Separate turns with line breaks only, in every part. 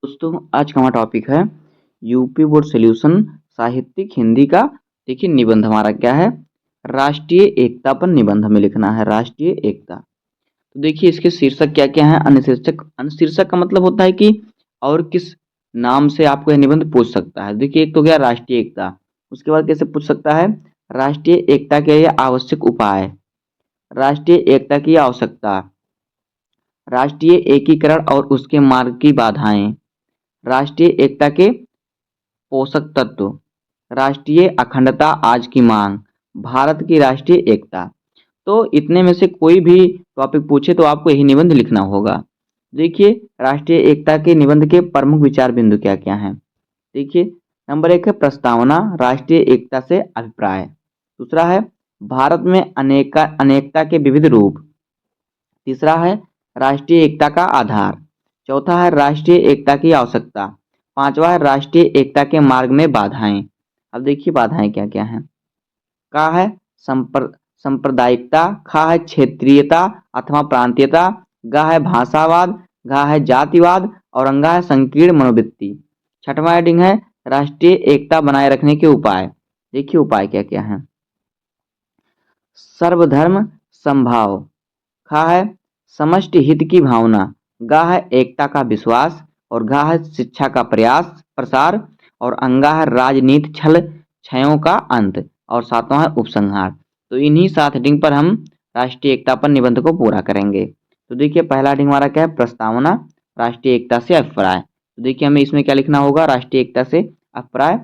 दोस्तों आज का हमारा टॉपिक है यूपी बोर्ड सॉल्यूशन साहित्यिक हिंदी का। देखिए निबंध हमारा क्या है, राष्ट्रीय एकता पर निबंध हमें लिखना है। राष्ट्रीय एकता, तो देखिए इसके शीर्षक क्या क्या है। अनुशीर्षक, अनुशीर्षक का मतलब होता है कि और किस नाम से आपको यह निबंध पूछ सकता है। देखिए एक तो गया राष्ट्रीय एकता, उसके बाद कैसे पूछ सकता है, राष्ट्रीय एकता के लिए आवश्यक उपाय, राष्ट्रीय एकता की आवश्यकता, राष्ट्रीय एकीकरण और उसके मार्ग की बाधाएं, राष्ट्रीय एकता के पोषक तत्व, राष्ट्रीय अखंडता आज की मांग, भारत की राष्ट्रीय एकता। तो इतने में से कोई भी टॉपिक पूछे तो आपको यही निबंध लिखना होगा। देखिए राष्ट्रीय एकता के निबंध के प्रमुख विचार बिंदु क्या क्या हैं। देखिए नंबर एक है प्रस्तावना, राष्ट्रीय एकता से अभिप्राय। दूसरा है भारत में अनेकता के विविध रूप। तीसरा है राष्ट्रीय एकता का आधार। चौथा है राष्ट्रीय एकता की आवश्यकता। पांचवा है राष्ट्रीय एकता के मार्ग में बाधाएं। अब देखिए बाधाएं क्या क्या हैं। का है सांप्रदायिकता, खा है क्षेत्रीयता अथवा प्रांतीयता, गा है भाषावाद, घा है जातिवाद और अंगा है संकीर्ण मनोवृत्ति। छठवां हेडिंग है राष्ट्रीय एकता बनाए रखने के उपाय। देखिए उपाय क्या क्या हैं। सर्वधर्म समभाव, खा है समष्टि हित की भावना, गा है एकता का विश्वास और घा है शिक्षा का प्रयास प्रसार और अंगा है राजनीति छल क्षयों का अंत और सातवां है उपसंहार। तो इन्हीं 7 हेडिंग पर हम राष्ट्रीय एकता पर निबंध को पूरा करेंगे। तो देखिए पहला हेडिंग हमारा क्या है, प्रस्तावना, राष्ट्रीय एकता से अभिप्राय। तो देखिए हमें इसमें क्या लिखना होगा, राष्ट्रीय एकता से अभिप्राय।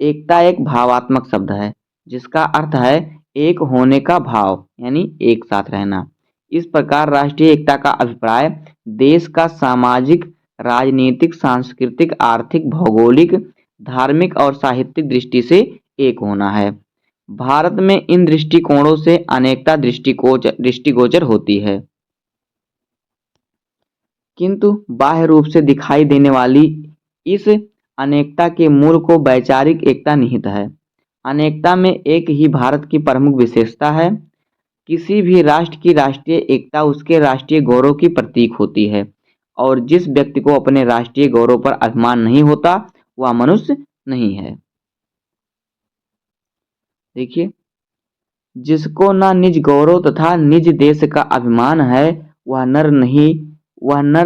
एकता एक भावात्मक शब्द है जिसका अर्थ है एक होने का भाव, यानी एक साथ रहना। इस प्रकार राष्ट्रीय एकता का अभिप्राय देश का सामाजिक, राजनीतिक, सांस्कृतिक, आर्थिक, भौगोलिक, धार्मिक और साहित्यिक दृष्टि से एक होना है। भारत में इन दृष्टिकोणों से अनेकता दृष्टिगोचर होती है, किंतु बाह्य रूप से दिखाई देने वाली इस अनेकता के मूल को वैचारिक एकता निहित है। अनेकता में एक ही भारत की प्रमुख विशेषता है। किसी भी राष्ट्र की राष्ट्रीय एकता उसके राष्ट्रीय गौरव की प्रतीक होती है और जिस व्यक्ति को अपने राष्ट्रीय गौरव पर अभिमान नहीं होता वह मनुष्य नहीं है। देखिए जिसको न निज गौरव तथा निज देश का अभिमान है वह नर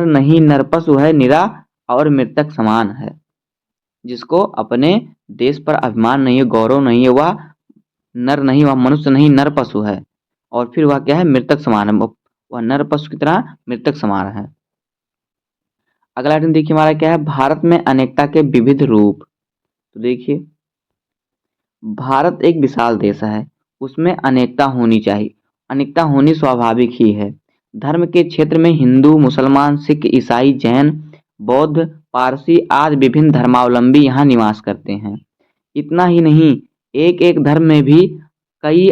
नहीं नरपशु है, निरा और मृतक समान है। जिसको अपने देश पर अभिमान नहीं है, गौरव नहीं है, वह नर नहीं, वह मनुष्य नहीं, नर पशु है। और फिर वह क्या है, मृतक समान है, वह नर पशु की तरह मृतक समान है। अगला आइटम देखिए हमारा क्या है, भारत में अनेकता के विविध रूप। तो देखिए भारत एक विशाल देश है, उसमें अनेकता होनी चाहिए, अनेकता होनी स्वाभाविक ही है। धर्म के क्षेत्र में हिंदू, मुसलमान, सिख, ईसाई, जैन, बौद्ध, पारसी आदि विभिन्न धर्मावलंबी यहाँ निवास करते हैं। इतना ही नहीं, एक एक धर्म में भी कई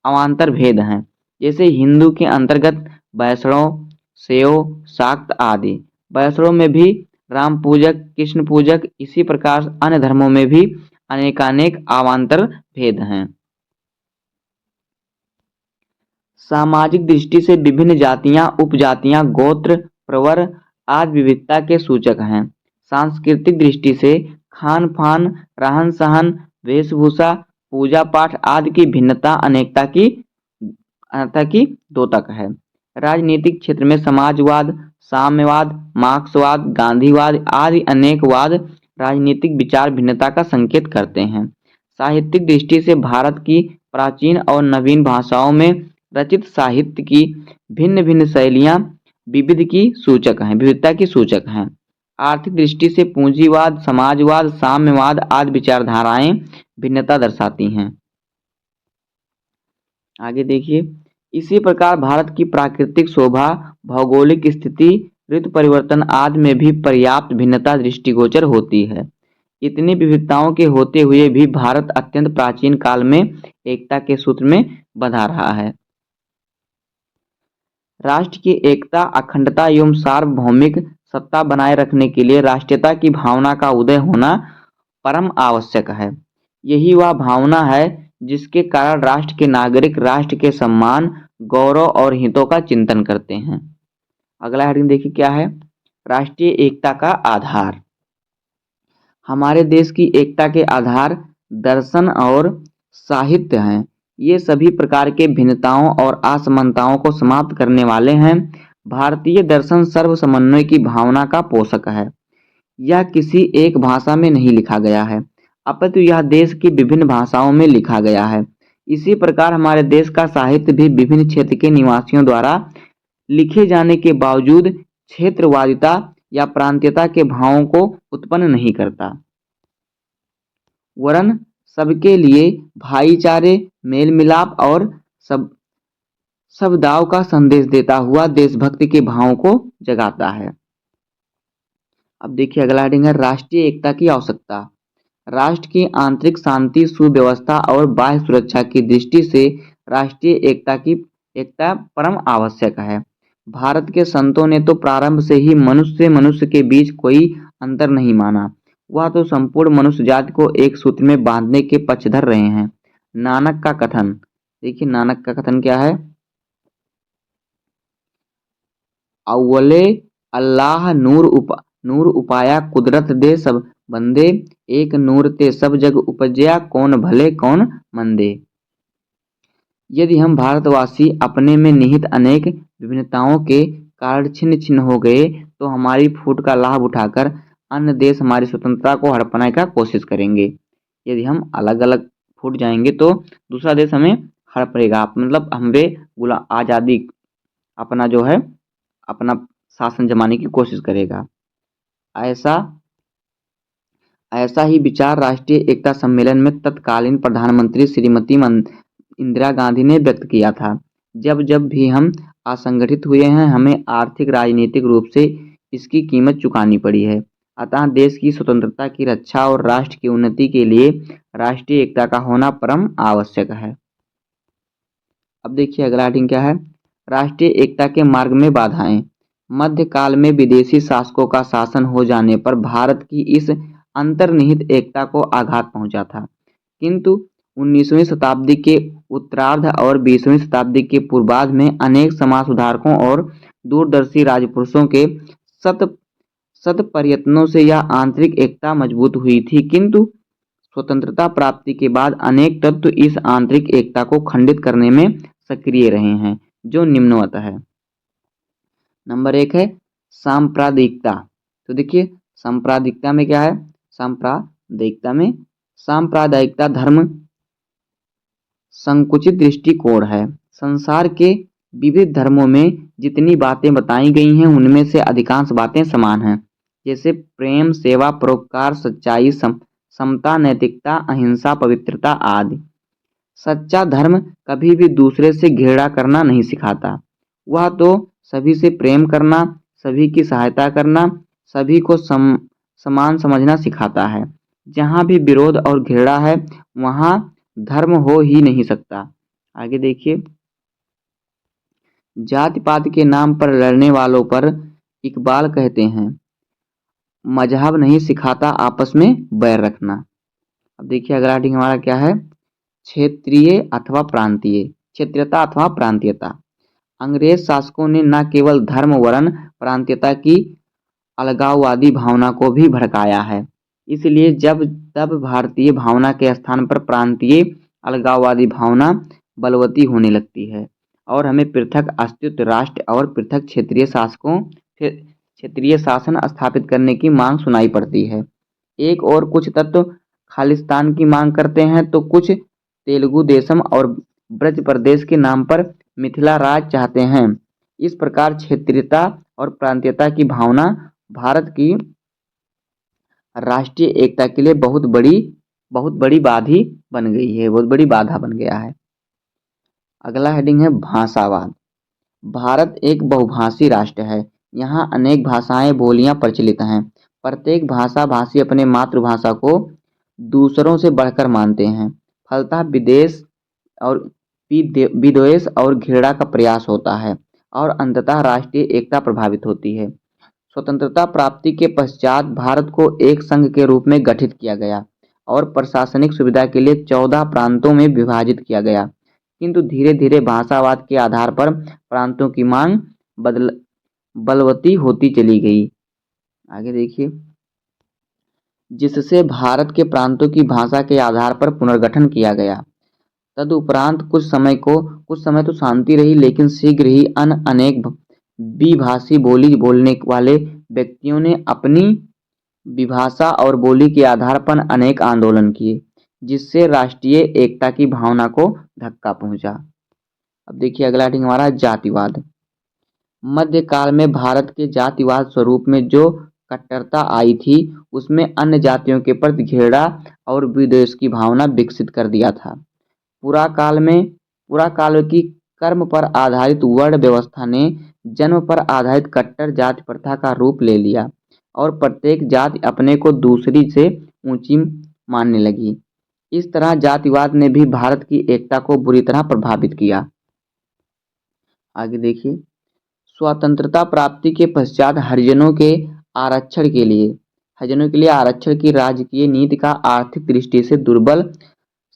अवान्तर भेद हैं। जैसे हिंदू के अंतर्गत वैष्णव, शैव, शाक्त आदि। वैष्णव में भी राम पूजक, कृष्ण पूजक, इसी प्रकार अन्य धर्मों में भी अनेकानेक अवान्तर भेद हैं। सामाजिक दृष्टि से विभिन्न जातियां, उपजातियां, गोत्र, प्रवर आदि विविधता के सूचक हैं। सांस्कृतिक दृष्टि से खान पान, रहन सहन, वेशभूषा, पूजा पाठ आदि की भिन्नता अनेकता की द्योतक है। राजनीतिक क्षेत्र में समाजवाद, साम्यवाद, मार्क्सवाद, गांधीवाद आदि अनेक वाद राजनीतिक विचार भिन्नता का संकेत करते हैं। साहित्यिक दृष्टि से भारत की प्राचीन और नवीन भाषाओं में रचित साहित्य की भिन्न भिन्न शैलियाँ विविधता की सूचक हैं। आर्थिक दृष्टि से पूंजीवाद, समाजवाद, साम्यवाद आदि विचारधाराएं भिन्नता दर्शाती हैं। आगे देखिए, इसी प्रकार भारत की प्राकृतिक शोभा, भौगोलिक स्थिति, ऋतु परिवर्तन आदि में भी पर्याप्त भिन्नता दृष्टिगोचर होती है। इतनी विविधताओं के होते हुए भी भारत अत्यंत प्राचीन काल में एकता के सूत्र में बंधा रहा है। राष्ट्र की एकता, अखंडता एवं सार्वभौमिक सत्ता बनाए रखने के लिए राष्ट्रीयता की भावना का उदय होना परम आवश्यक है। यही वह भावना है जिसके कारण राष्ट्र के नागरिक राष्ट्र के सम्मान, गौरव और हितों का चिंतन करते हैं। अगला हेडिंग देखिए क्या है, राष्ट्रीय एकता का आधार। हमारे देश की एकता के आधार दर्शन और साहित्य हैं। ये सभी प्रकार के भिन्नताओं और असमानताओं को समाप्त करने वाले हैं। भारतीय दर्शन सर्व समन्वय की भावना का पोषक है। यह किसी एक भाषा में नहीं लिखा गया है, अपितु यह देश की विभिन्न भाषाओं में लिखा गया है। इसी प्रकार हमारे देश का साहित्य भी विभिन्न क्षेत्र के निवासियों द्वारा लिखे जाने के बावजूद क्षेत्रवादिता या प्रांतीयता के भावों को उत्पन्न नहीं करता, वरन सबके लिए भाईचारे, मेल मिलाप और सद्भाव का संदेश देता हुआ देशभक्ति के भावों को जगाता है। अब देखिए अगला हेडिंग है राष्ट्रीय एकता की आवश्यकता। राष्ट्र की आंतरिक शांति, सुव्यवस्था और बाह्य सुरक्षा की दृष्टि से राष्ट्रीय एकता परम आवश्यक है। भारत के संतों ने तो प्रारंभ से ही मनुष्य के बीच कोई अंतर नहीं माना। वह तो संपूर्ण मनुष्य जाति को एक सूत्र में बांधने के पक्षधर रहे हैं। नानक का कथन, देखिए नानक का कथन क्या है। अव्वले अल्लाह नूर उपाया कुदरत दे सब बंदे, एक नूर ते सब जग उपजया कौन भले कौन मंदे। यदि हम भारतवासी अपने में निहित अनेक विभिन्नताओं के कारण छिन्न छिन्न हो गए तो हमारी फूट का लाभ उठाकर अन्य देश हमारी स्वतंत्रता को हड़पने का कोशिश करेंगे। यदि हम अलग अलग फूट जाएंगे तो दूसरा देश हमें हड़पेगा, मतलब हमें आज़ादी अपना जो है अपना शासन जमाने की कोशिश करेगा। ऐसा ही विचार राष्ट्रीय एकता सम्मेलन में तत्कालीन प्रधानमंत्री श्रीमती इंदिरा गांधी ने व्यक्त किया था। जब जब भी हम असंगठित हुए हैं, हमें आर्थिक राजनीतिक रूप से इसकी कीमत चुकानी पड़ी है। अतः देश की स्वतंत्रता की रक्षा और राष्ट्र की उन्नति के लिए राष्ट्रीय एकता का होना परम आवश्यक है। अब देखिए अगला हेडिंग क्या है, राष्ट्रीय एकता के मार्ग में बाधाएं। मध्यकाल में विदेशी शासकों का शासन हो जाने पर भारत की इस अंतर्निहित एकता को आघात पहुंचा था, किंतु 19वीं शताब्दी के उत्तरार्ध और 20वीं शताब्दी के पूर्वार्ध में अनेक समाज सुधारकों और दूरदर्शी राजपुरुषों के सत प्रयत्नों से यह आंतरिक एकता मजबूत हुई थी। किंतु स्वतंत्रता प्राप्ति के बाद अनेक तत्व इस आंतरिक एकता को खंडित करने में सक्रिय रहे हैं, जो निम्नवत है। नंबर 1 है सांप्रदायिकता। तो देखिए सांप्रदायिकता में क्या है, सांप्रदायिकता धर्म संकुचित दृष्टिकोण है। संसार के विविध धर्मों में जितनी बातें बताई गई हैं उनमें से अधिकांश बातें समान हैं, जैसे प्रेम, सेवा, परोपकार, सच्चाई, समता, नैतिकता, अहिंसा, पवित्रता आदि। सच्चा धर्म कभी भी दूसरे से घृणा करना नहीं सिखाता। वह तो सभी से प्रेम करना, सभी की सहायता करना, सभी को समान समझना सिखाता है। जहाँ भी विरोध और घृणा है वहाँ धर्म हो ही नहीं सकता। आगे देखिए, जाति पात के नाम पर लड़ने वालों पर इकबाल कहते हैं, मजहब नहीं सिखाता आपस में बैर रखना। अब देखिए अगला हेडिंग हमारा क्या है, क्षेत्रीयता अथवा प्रांतीयता। अंग्रेज शासकों ने न केवल धर्म वरन प्रांतीयता की अलगाववादी भावना को भी भड़काया है। इसलिए जब तब भारतीय भावना के स्थान पर प्रांतीय अलगाववादी भावना बलवती होने लगती है और हमें पृथक अस्तित्व राष्ट्र और पृथक क्षेत्रीय शासन स्थापित करने की मांग सुनाई पड़ती है। एक और कुछ तत्व खालिस्तान की मांग करते हैं तो कुछ तेलुगु देशम और ब्रज प्रदेश के नाम पर मिथिला राज चाहते हैं। इस प्रकार क्षेत्रीयता और प्रांतीयता की भावना भारत की राष्ट्रीय एकता के लिए बहुत बड़ी बाधा बन गई है, बहुत बड़ी बाधा बन गया है। अगला हेडिंग है भाषावाद। भारत एक बहुभाषी राष्ट्र है। यहाँ अनेक भाषाएं बोलियां प्रचलित हैं। प्रत्येक भाषा भाषी अपने मातृभाषा को दूसरों से बढ़कर मानते हैं। फलतः विद्वेष और घृणा का प्रयास होता है और अंततः राष्ट्रीय एकता प्रभावित होती है। स्वतंत्रता प्राप्ति के पश्चात भारत को एक संघ के रूप में गठित किया गया और प्रशासनिक सुविधा के लिए 14 प्रांतों में विभाजित किया गया, किंतु धीरे धीरे भाषावाद के आधार पर प्रांतों की मांग बलवती होती चली गई। आगे देखिए, जिससे भारत के प्रांतों की भाषा के आधार पर पुनर्गठन किया गया। तदुपरांत कुछ समय तो शांति रही, लेकिन शीघ्र ही अनेक द्विभाषी बोली बोलने वाले व्यक्तियों ने अपनी विभाषा और बोली के आधार पर अनेक आंदोलन किए, जिससे राष्ट्रीय एकता की भावना को धक्का पहुंचा। अब देखिए अगला हेडिंग हमारा जातिवाद। मध्यकाल में भारत के जातिवाद स्वरूप में जो कट्टरता आई थी, उसमें अन्य जातियों के प्रति घृणा और विद्वेष की भावना विकसित कर दिया था। पूरा काल की कर्म पर आधारित वर्ण व्यवस्था ने जन्म पर आधारित कट्टर जाति प्रथा का रूप ले लिया और प्रत्येक जाति अपने को दूसरी से ऊंची मानने लगी। इस तरह जातिवाद ने भी भारत की एकता को बुरी तरह प्रभावित किया। आगे देखिए, स्वतंत्रता प्राप्ति के पश्चात हरिजनों के आरक्षण की राजकीय नीति का आर्थिक दृष्टि से दुर्बल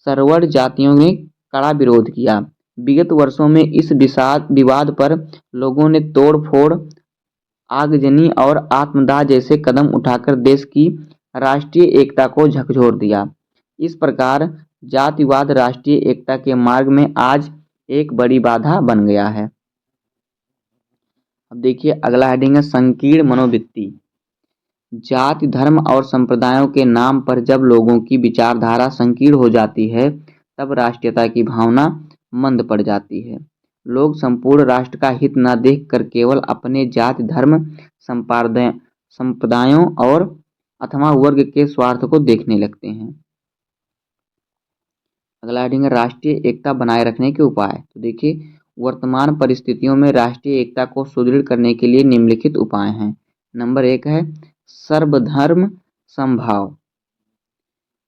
सवर्ण जातियों ने कड़ा विरोध किया। विगत वर्षों में इस विवाद पर लोगों ने तोड़-फोड़, आगजनी और आत्मदाह जैसे कदम उठाकर देश की राष्ट्रीय एकता को झकझोर दिया। इस प्रकार जातिवाद राष्ट्रीय एकता के मार्ग में आज एक बड़ी बाधा बन गया है। अब देखिए अगला हेडिंग है संकीर्ण मनोवृत्ति। जाति, धर्म और संप्रदायों के नाम पर जब लोगों की विचारधारा संकीर्ण हो जाती है, तब राष्ट्रीयता की भावना मंद पड़ जाती है। लोग संपूर्ण राष्ट्र का हित न देखकर केवल अपने जाति, धर्म, संप्रदायों और अथवा वर्ग के स्वार्थ को देखने लगते हैं। अगला हेडिंग है राष्ट्रीय एकता बनाए रखने के उपाय। तो देखिए, वर्तमान परिस्थितियों में राष्ट्रीय एकता को सुदृढ़ करने के लिए निम्नलिखित उपाय हैं। नंबर 1 है सर्वधर्म समभाव।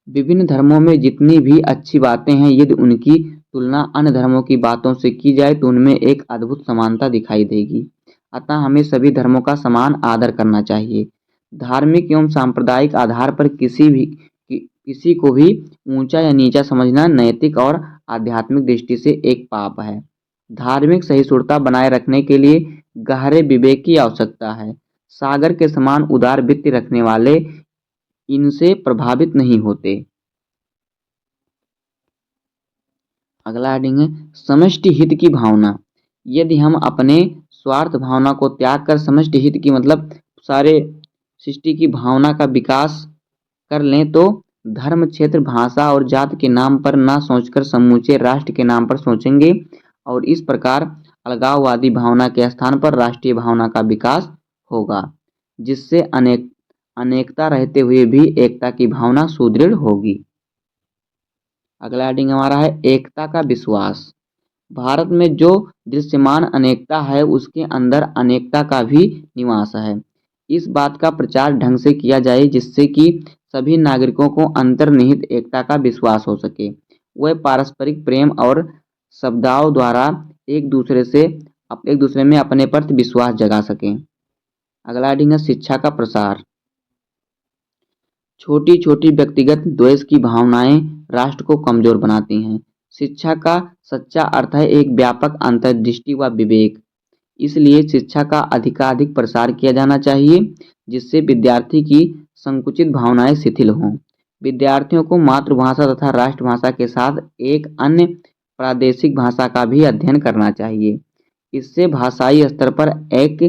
विभिन्न धर्मों में जितनी भी अच्छी बातें हैं, यदि उनकी तुलना अन्य धर्मों की बातों से की जाए तो उनमें एक अद्भुत समानता दिखाई देगी। अतः हमें सभी धर्मों का समान आदर करना चाहिए। धार्मिक एवं सांप्रदायिक आधार पर किसी को भी ऊंचा या नीचा समझना नैतिक और आध्यात्मिक दृष्टि से एक पाप है। धार्मिक सहिष्णुता बनाए रखने के लिए गहरे विवेक की आवश्यकता है। सागर के समान उदार वृत्ति रखने वाले इनसे प्रभावित नहीं होते। अगला हेडिंग है समष्टि हित की भावना। यदि हम अपने स्वार्थ भावना को त्याग कर समष्टि हित की मतलब सारे सृष्टि की भावना का विकास कर लें, तो धर्म, क्षेत्र, भाषा और जाति के नाम पर न सोचकर समूचे राष्ट्र के नाम पर सोचेंगे और इस प्रकार अलगाववादी भावना के स्थान पर राष्ट्रीय भावना का विकास होगा, जिससे अनेकता रहते हुए भी एकता की भावना सुदृढ़ होगी। अगला हेडिंग हमारा है एकता का विश्वास। भारत में जो दृश्यमान अनेकता है, उसके अंदर अनेकता का भी निवास है। इस बात का प्रचार ढंग से किया जाए जिससे कि सभी नागरिकों को अंतर्निहित एकता का विश्वास हो सके। वह पारस्परिक प्रेम और सद्भाव द्वारा एक दूसरे में अपने प्रति विश्वास जगा सकें। अगला हेडिंग है शिक्षा का प्रसार। छोटी छोटी व्यक्तिगत द्वेष की भावनाएं राष्ट्र को कमजोर बनाती हैं। शिक्षा का सच्चा अर्थ है एक व्यापक अंतर्दृष्टि व विवेक। इसलिए शिक्षा का अधिकाधिक प्रसार किया जाना चाहिए, जिससे विद्यार्थी की संकुचित भावनाएं शिथिल हों। विद्यार्थियों को मातृभाषा तथा राष्ट्रभाषा के साथ एक अन्य प्रादेशिक भाषा का भी अध्ययन करना चाहिए। इससे भाषाई स्तर पर एक्ट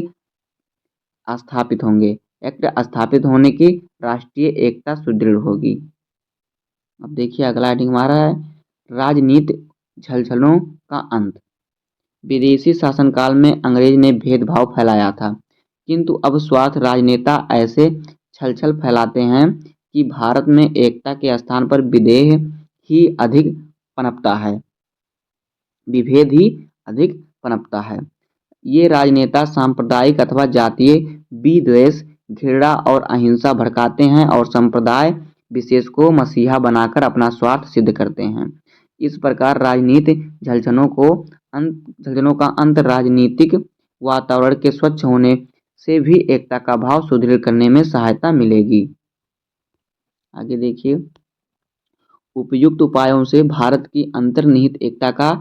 स्थापित होने की राष्ट्रीय एकता सुदृढ़ होगी। अब देखिए अगला हेडिंग हमारा है राजनीतिक छलछलों का अंत। विदेशी शासनकाल में अंग्रेज ने भेदभाव फैलाया था, किंतु अब स्वार्थ राजनेता ऐसे छलछल फैलाते हैं कि भारत में एकता के स्थान पर विभेद ही अधिक पनपता है। ये राजनेता सांप्रदायिक अथवा जातीय विद्वेष, घृणा और अहिंसा भड़काते हैं और संप्रदाय विशेष को मसीहा बनाकर अपना स्वार्थ सिद्ध करते हैं। इस प्रकार राजनीतिक झलझलों का अंत राजनीतिक वातावरण के स्वच्छ होने से भी एकता का भाव सुदृढ़ करने में सहायता मिलेगी। आगे देखिए, उपयुक्त उपायों से भारत की अंतर्निहित एकता का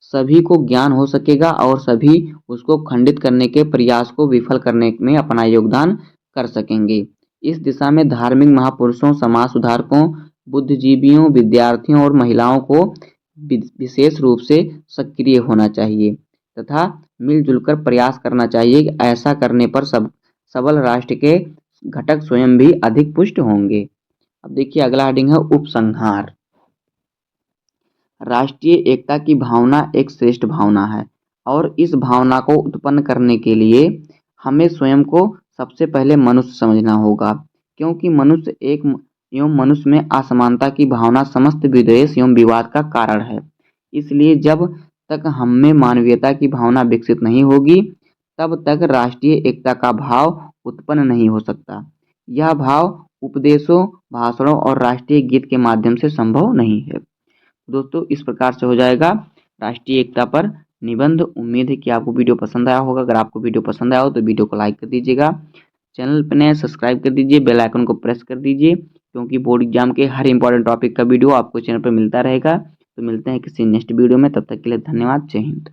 सभी को ज्ञान हो सकेगा और सभी उसको खंडित करने के प्रयास को विफल करने में अपना योगदान कर सकेंगे। इस दिशा में धार्मिक महापुरुषों, समाज सुधारकों, बुद्धिजीवियों, विद्यार्थियों और महिलाओं को विशेष रूप से सक्रिय होना चाहिए तथा मिलजुल कर प्रयास करना चाहिए। ऐसा करने पर सबल राष्ट्र के घटक स्वयं भी अधिक पुष्ट होंगे। अब देखिए अगला हेडिंग है उपसंहार। राष्ट्रीय एकता की भावना एक श्रेष्ठ भावना है और इस भावना को उत्पन्न करने के लिए हमें स्वयं को सबसे पहले मनुष्य समझना होगा, क्योंकि मनुष्य एक एवं मनुष्य में असमानता की भावना समस्त विद्वेष एवं विवाद का कारण है। इसलिए जब तक हम में मानवीयता की भावना विकसित नहीं होगी तब तक राष्ट्रीय एकता का भाव उत्पन्न नहीं हो सकता। यह भाव उपदेशों, भाषणों और राष्ट्रीय गीत के माध्यम से संभव नहीं है। दोस्तों इस प्रकार से हो जाएगा राष्ट्रीय एकता पर निबंध। उम्मीद है कि आपको वीडियो पसंद आया होगा। अगर आपको वीडियो पसंद आया हो तो वीडियो को लाइक कर दीजिएगा, चैनल पर नए सब्सक्राइब कर दीजिए, बेल आइकन को प्रेस कर दीजिए, क्योंकि बोर्ड एग्जाम के हर इंपॉर्टेंट टॉपिक का वीडियो आपको चैनल पर मिलता रहेगा। तो मिलते हैं किसी नेक्स्ट वीडियो में, तब तक के लिए धन्यवाद। जय हिंद।